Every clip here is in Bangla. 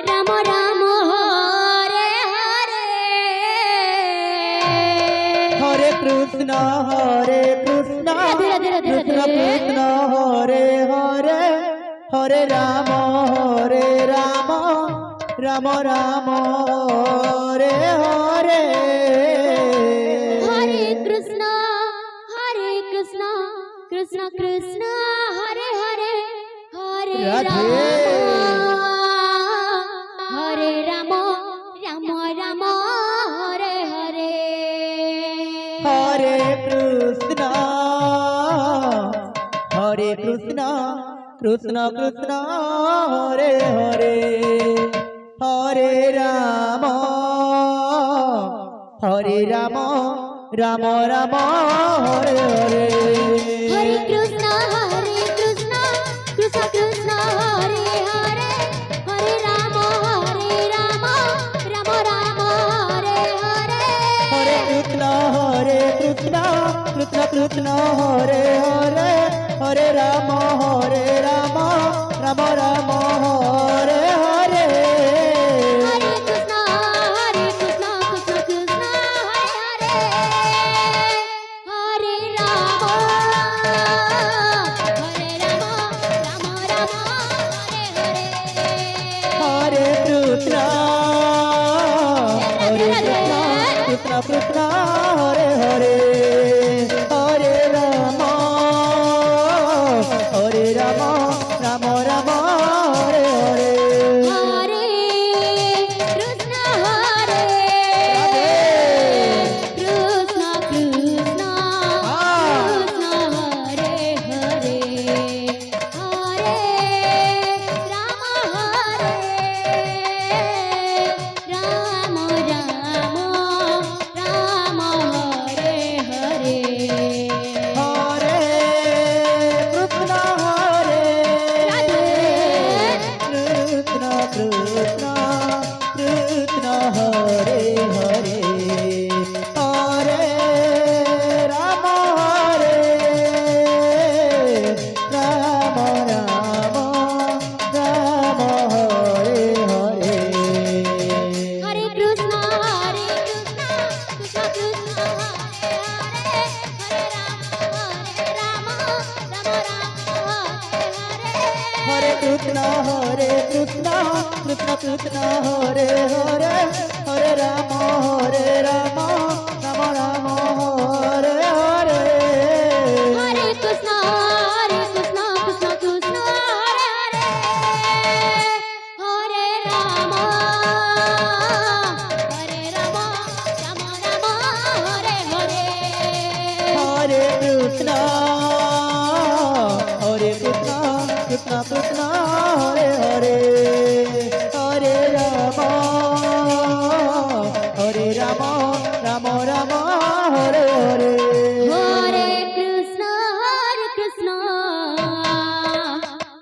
রাম রাম হরে হরে হরে কৃষ্ণ কৃষ্ণ কৃষ্ণ হরে হরে হরে রাম রাম রাম হরে হরে হরে কৃষ্ণ কৃষ্ণ কৃষ্ণ হরে হরে হরে রাম হরে রাম রাম রাম হরে হরে হরে কৃষ্ণ কৃষ্ণ কৃষ্ণ হরে হরে হরে রাম রাম রাম হরে হরে হরে কৃষ্ণ কৃষ্ণ কৃষ্ণ হরে হরে হরে রাম রাম রাম হরে হরে হরে কৃষ্ণ কৃষ্ণ কৃষ্ণ হরে হরে হরে রাম রাম রাম হরে হরে হরে কৃষ্ণ কৃষ্ণ কৃষ্ণ হরে হরে হরে রাম রাম হরে হরে হরে কৃষ্ণ কৃষ্ণ কৃষ্ণ হরে হরে হরে রাম রাম রাম হরে হরে হরে কৃষ্ণ কৃষ্ণ কৃষ্ণ হরে হরে হরে রাম রাম রাম হরে হরে হরে কৃষ্ণ কৃষ্ণ কৃষ্ণ কৃষ্ণ হরে হরে হরে রাম রাম রাম হরে হরে হরে কৃষ্ণ কৃষ্ণ কৃষ্ণ হরে হরে হরে রাম রাম হরে কৃষ্ণ কৃষ্ণ কৃষ্ণ হরে হরে হরে রাম রাম রাম হরে হরে হরে কৃষ্ণ কৃষ্ণ কৃষ্ণ হরে হরে হরে রাম রাম হরে হরে হরে কৃষ্ণ কৃষ্ণ কৃষ্ণ হরে হরে হরে রাম রাম রাম হরে হরে হরে কৃষ্ণ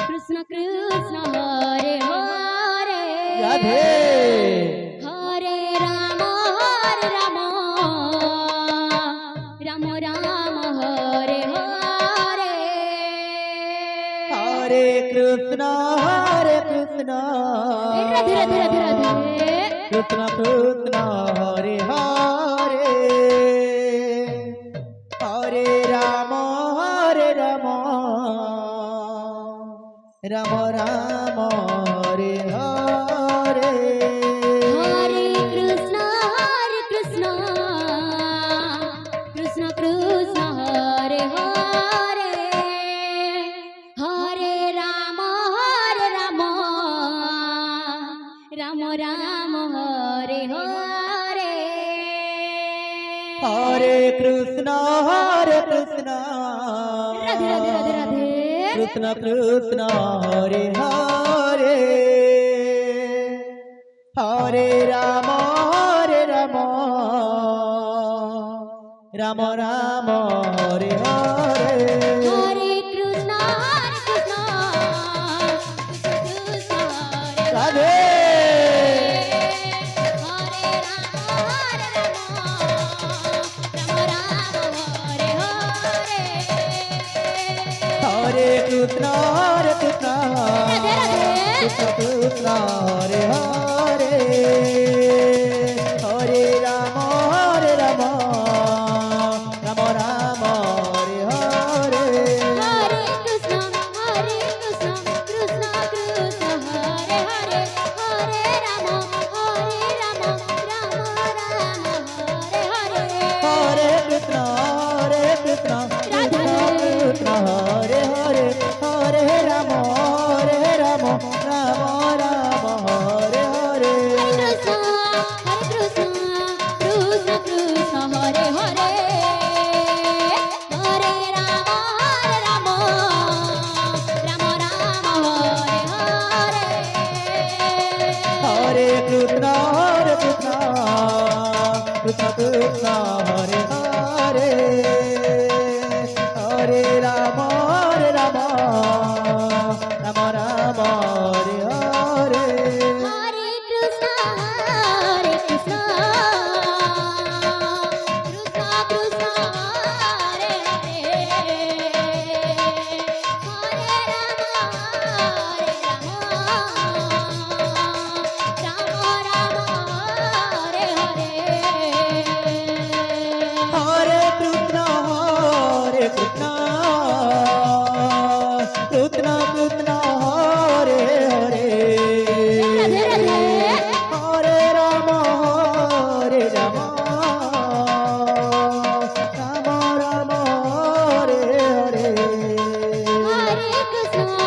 কৃষ্ণ কৃষ্ণ হরে হরে রাধে হরে রাম রাম রাম হরে হরে হরে কৃষ্ণ রাধে রাধে রাধে রাধে কৃষ্ণ কৃষ্ণ হরে হরে হরে রাম রাম রাম হরে হরে হরে কৃষ্ণ কৃষ্ণ কৃষ্ণ হরে হরে হরে রাম রাম হরে হরে হরে কৃষ্ণ রাধে রাধে রাধে রাধে কৃষ্ণ কৃষ্ণ হরে হরে হরে রাম রাম রাম হরে হরে হরে কৃষ্ণ কৃষ্ণ হরে রাধে হরে Ram Hare Hare Hare Krishna Radhe Radhe Krishna Krishna Hare Hare Krishna Krishna Krishna Hare Hare Hare Ram Ram Ram Ram Hare Hare Hare Krishna, Krishna Krishna, Hare Hare, Hare Rama, Hare Hare, হরে কৃষ্ণ কৃষ্ণ কৃষ্ণ হরে হরে Radhe Radhe, হরে Ram Ram Ram Hare Hare Hare Krishna,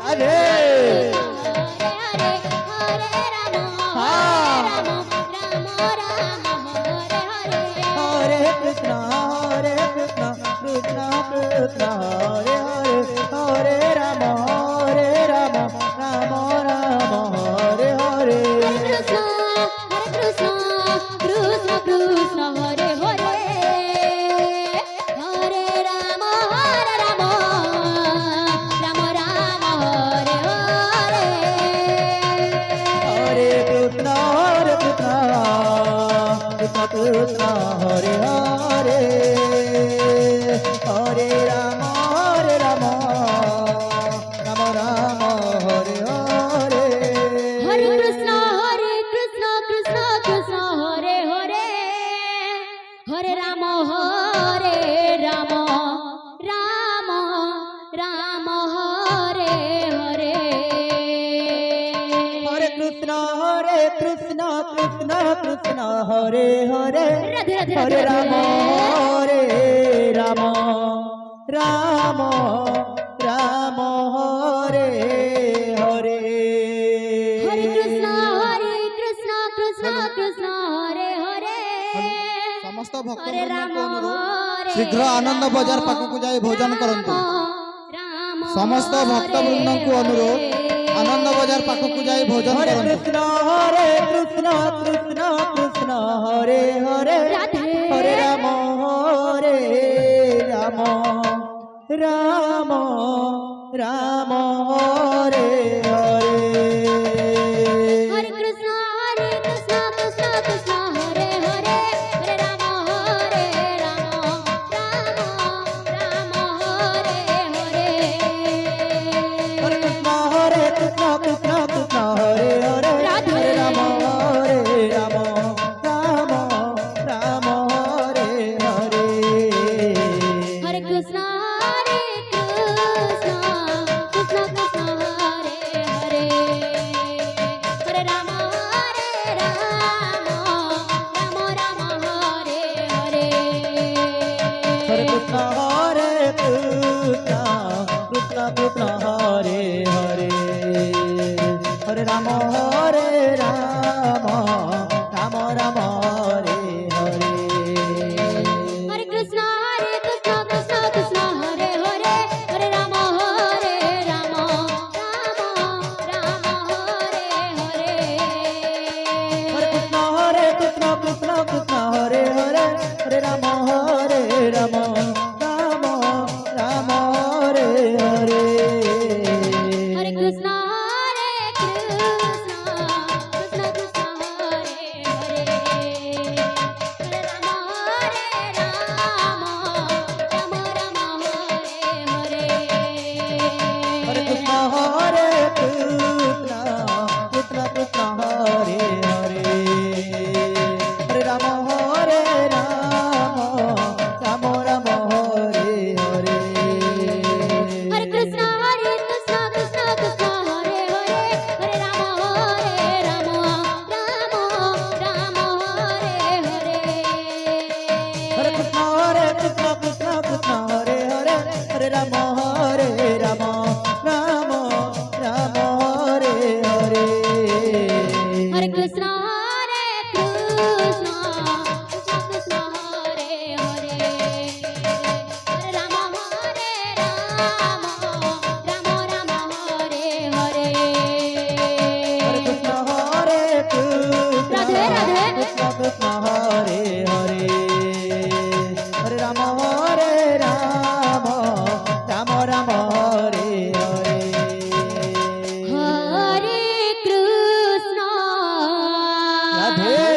Radhe Hare Rama, Rama Hare Hare. হরে Krishna Krishna Krishna Hare Hare Hare Ram Ram Ram Hare Hare Krishna, Krishna Krishna, Hare Hare, Hare Rama, Rama Hare Hare. হরে Krishna Krishna Krishna Hare Hare Hare Ram Ram Ram Hare Hare Hare Krishna, Krishna Krishna, Hare Hare, Hare Rama, Rama Hare Hare. হরে কৃষ্ণ কৃষ্ণ কৃষ্ণ হরে হরে Radhe Radhe হরে Radhe. Ram Ram Ram Ram Hare Hare Hare Krishna, Krishna Krishna, Hare Hare, ସମସ୍ତ Hare ଭକ୍ତବୃନ୍ଦଙ୍କୁ Rama, ଅନୁରୋଧ Hare ଶୀଘ୍ର ଆନନ୍ଦ ବଜାର ପାଖକୁ ଯାଇ ଭୋଜନ କରନ୍ତୁ। Rama ସମସ୍ତ ଭକ୍ତବୃନ୍ଦଙ୍କୁ ଅନୁରୋଧ ଆନନ୍ଦ ବଜାର ପାଖକୁ ଯାଇ ଭୋଜନ হরে କରନ୍ତୁ। কৃষ্ণ কৃষ্ণ হরে হরে Radhe. হরে Ram Ram Ram Hare Hare Hare Krishna, Krishna Krishna, Hare Hare, Hare Rama, Rama Hare Hare. হরে কৃষ্ণ কৃষ্ণ হরে হরে রাধে। হরে Ram Ram Ram Hare Hare Hare Krishna, Krishna Krishna, Hare Hare, Hare Rama, Rama Hare Hare. হরে Krishna Krishna Hare Hare Hare Ram Ram Ram Hare Hare Hare Krishna, Krishna Krishna, Hare Hare, Hare Rama, Rama Hare Hare. হরে Krishna Krishna Hare Hare Hare Ram Ram Ram Hare Hare Hare Krishna, Krishna Krishna, Hare Hare, Hare Rama, Rama Hare Hare. হরে Krishna Krishna Hare Hare Hare Ram Ram Ram Hare Hare Hare Krishna, Krishna Krishna, Hare Hare, Hare Rama, Radhe